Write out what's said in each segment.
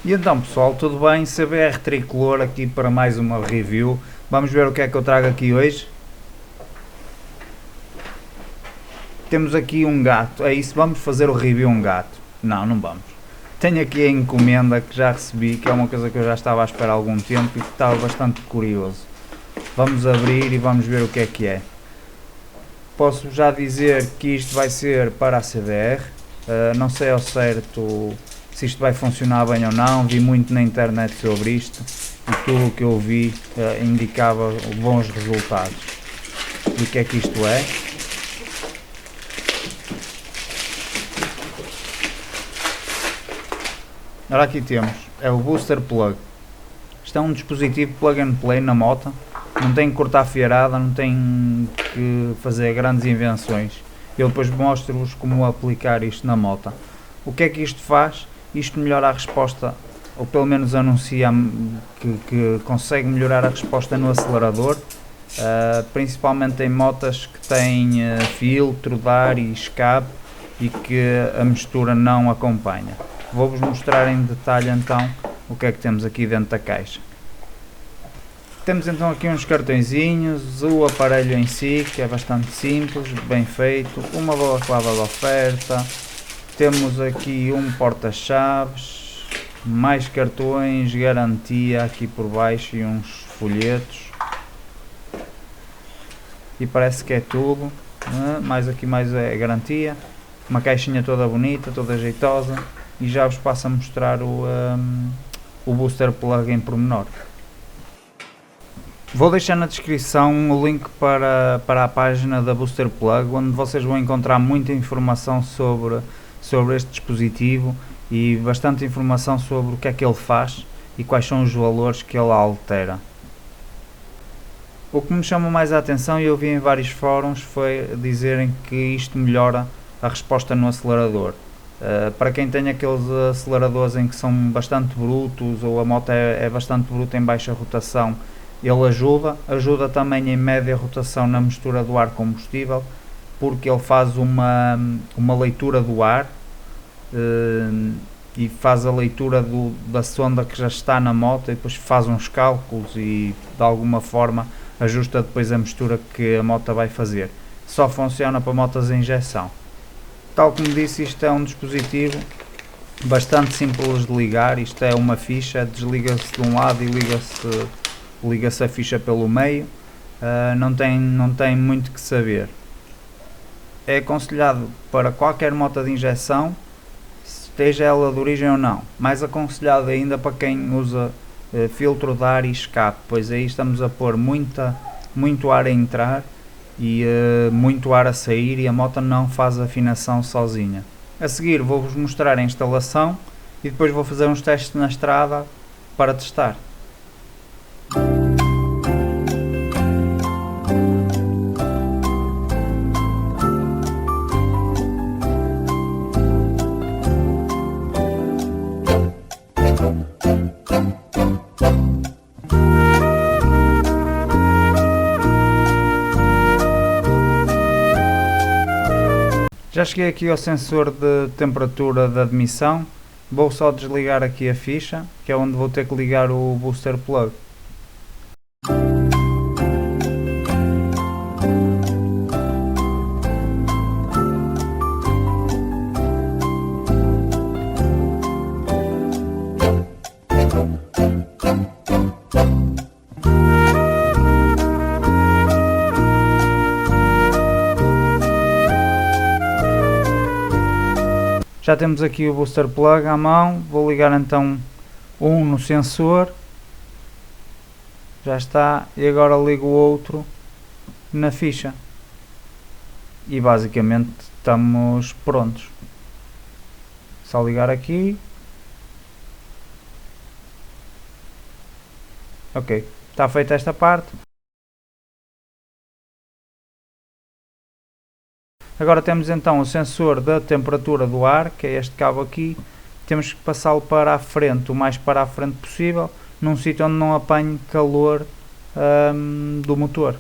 E então pessoal, tudo bem? CBR Tricolor aqui para mais uma review. Vamos ver o que é que eu trago aqui hoje. Temos aqui um gato, é isso, vamos fazer o review um gato. Não, não vamos. Tenho aqui a encomenda que já recebi, que é uma coisa que eu já estava à espera há algum tempo e que estava bastante curioso. Vamos abrir e vamos ver o que é que é. Posso já dizer que isto vai ser para a CBR, não sei ao certo se isto vai funcionar bem ou não, vi muito na internet sobre isto e tudo o que eu vi indicava bons resultados. E o que é que isto é? Ora, aqui temos, é o Booster Plug. Isto é um dispositivo plug and play na moto, não tem que cortar fiarada, não tem que fazer grandes invenções. Eu depois mostro-vos como aplicar isto na moto. O que é que isto faz? Isto melhora a resposta, ou pelo menos anuncia que consegue melhorar a resposta no acelerador, principalmente em motas que têm filtro de ar e escape e que a mistura não acompanha. Vou-vos mostrar em detalhe então o que é que temos aqui dentro da caixa. Temos então aqui uns cartõezinhos, o aparelho em si, que é bastante simples, bem feito, uma balaclava de oferta, temos aqui um porta-chaves, mais cartões, garantia aqui por baixo e uns folhetos. E parece que é tudo, mais aqui mais é garantia, uma caixinha toda bonita, toda jeitosa, e já vos passo a mostrar o Booster Plug em pormenor. Vou deixar na descrição o link para a página da Booster Plug, onde vocês vão encontrar muita informação sobre este dispositivo e bastante informação sobre o que é que ele faz e quais são os valores que ele altera. O que me chamou mais a atenção, e eu vi em vários fóruns, foi dizerem que isto melhora a resposta no acelerador. Para quem tem aqueles aceleradores em que são bastante brutos ou a moto é bastante bruta em baixa rotação, ele ajuda também em média rotação na mistura do ar combustível, porque ele faz uma leitura do ar e faz a leitura da sonda que já está na moto e depois faz uns cálculos e de alguma forma ajusta depois a mistura que a moto vai fazer. Só funciona para motos em injeção. Tal como disse, isto é um dispositivo bastante simples de ligar. Isto é uma ficha, desliga-se de um lado e liga-se a ficha pelo meio. Não tem muito que saber. É aconselhado para qualquer moto de injeção, esteja ela de origem ou não. Mais aconselhado ainda para quem usa filtro de ar e escape, pois aí estamos a pôr muito ar a entrar e muito ar a sair e a moto não faz afinação sozinha. A seguir vou-vos mostrar a instalação e depois vou fazer uns testes na estrada para testar. Já cheguei aqui ao sensor de temperatura de admissão, vou só desligar aqui a ficha, que é onde vou ter que ligar o Booster Plug. Já temos aqui o Booster Plug à mão, vou ligar então um no sensor, já está, e agora ligo o outro na ficha e basicamente estamos prontos. Só ligar aqui, ok, está feita esta parte. Agora temos então o sensor da temperatura do ar, que é este cabo aqui. Temos que passá-lo para a frente, o mais para a frente possível, num sítio onde não apanhe calor do motor.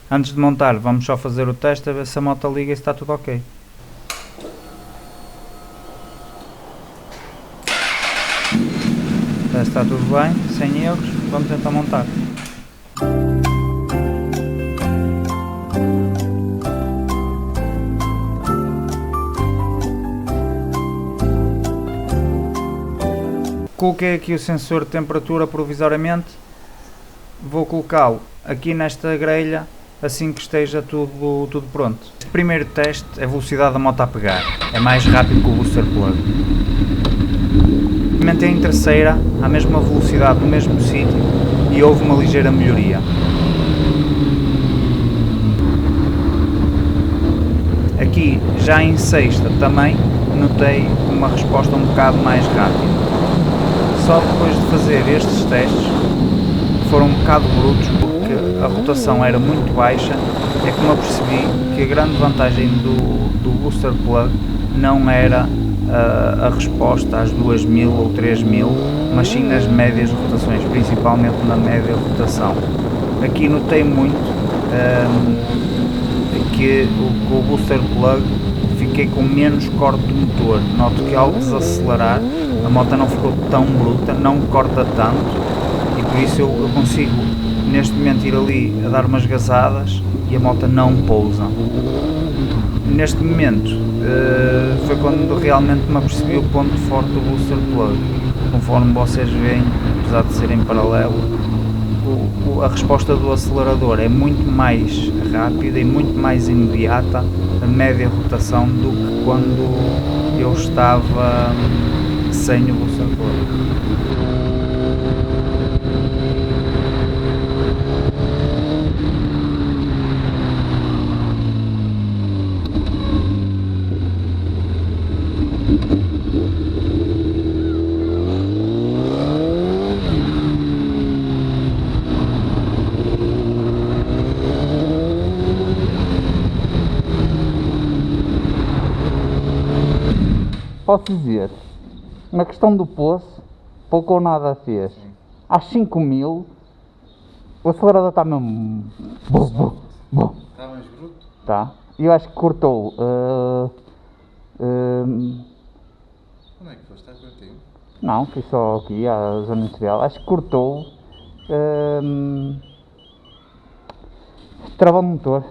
Antes de montar, vamos só fazer o teste a ver se a moto liga e se está tudo ok. Já está tudo bem, sem erros, vamos tentar montar. Coloquei aqui o sensor de temperatura provisoriamente, vou colocá-lo aqui nesta grelha assim que esteja tudo pronto. Este primeiro teste é a velocidade da moto a pegar, é mais rápido que o booster plug. Experimentei em terceira, à mesma velocidade no mesmo sítio e houve uma ligeira melhoria. Aqui já em sexta também notei uma resposta um bocado mais rápida. Só depois de fazer estes testes, que foram um bocado brutos porque a rotação era muito baixa, é que me apercebi que a grande vantagem do booster plug não era a resposta às 2000 ou 3000, mas sim nas médias rotações, principalmente na média rotação. Aqui notei muito que com o booster plug fiquei com menos corte do motor. Noto que ao desacelerar a moto não ficou tão bruta, não corta tanto e por isso eu consigo neste momento ir ali a dar umas gasadas e a moto não pousa. Neste momento foi quando realmente me apercebi o ponto forte do booster plug. Conforme vocês veem, apesar de ser em paralelo, a resposta do acelerador é muito mais rápida e muito mais imediata a média rotação do que quando eu estava sem o booster plug. Posso dizer, na questão do poço, pouco ou nada fez. Às 5000, o acelerador está mesmo... Bom. Está mais bruto? Tá. Eu acho que cortou... Onde é que foste? Está contigo? Não, fui só aqui à zona industrial. Acho que cortou... travão de motor.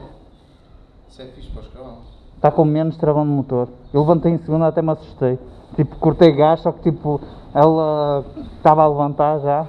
Isso é fixe para os cavalos. Está com menos travão de motor. Eu levantei em segunda, até me assustei. Tipo, cortei gás, só que tipo, ela estava a levantar já